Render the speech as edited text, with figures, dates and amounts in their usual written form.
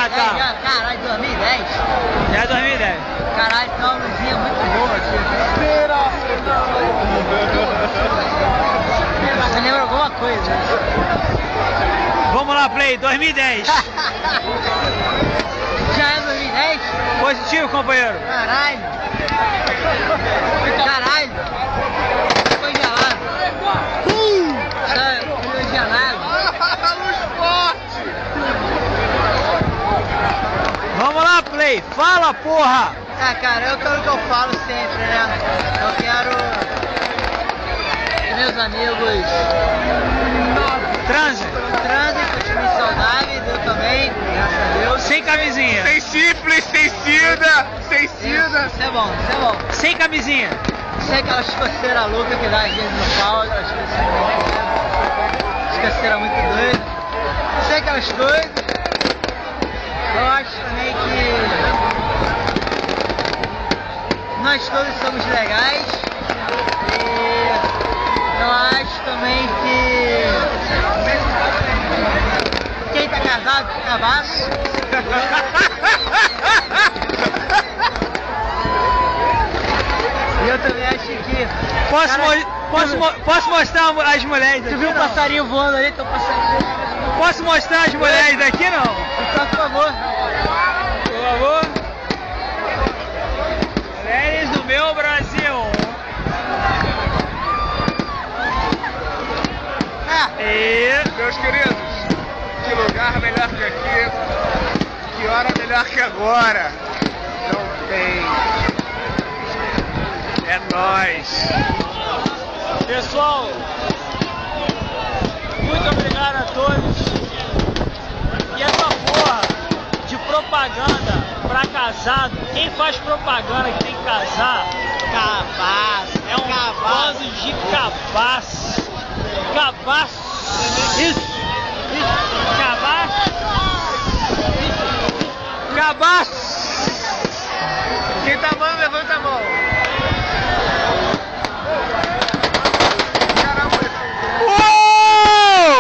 já, tá. Caralho, 2010? Já é 2010. Caralho, tem uma luzinha muito boa aqui. Você lembra alguma coisa? Vamos lá, Play, 2010. Já é 2010? Positivo, companheiro. Caralho. Caralho. Foi gelado. Foi gelado. Luz forte! Vamos lá, Play. Fala, porra. Ah, cara, é aquilo que eu falo sempre, né? Eu quero que meus amigos Transe. transem, continuem saudáveis, eu também, graças a Deus. Sem camisinha. Sem sífilis, sem sida, sem sida. Isso é bom, isso é bom. Sem camisinha. Sem aquela escoceira louca que dá às vezes no pau, escoceira muito doida. Sem aquelas coisas. Eu acho também que nós todos somos legais. E eu acho também que quem tá casado, cabaço. E eu também acho que... Posso mostrar as mulheres Tu daqui? viu o não? passarinho voando ali? Teu passarinho. Posso mostrar as mulheres daqui, não? Por favor. Por favor. Mulheres do meu Brasil. E... Meus queridos, que lugar melhor que aqui, que hora melhor que agora. Não tem. É nóis. Pessoal, muito obrigado a todos. E essa porra de propaganda pra casado, quem faz propaganda que tem que casar, Cabaço. é um bando de cabaço. Cabaço. Isso. Cabaço. Cabaço. Quem tá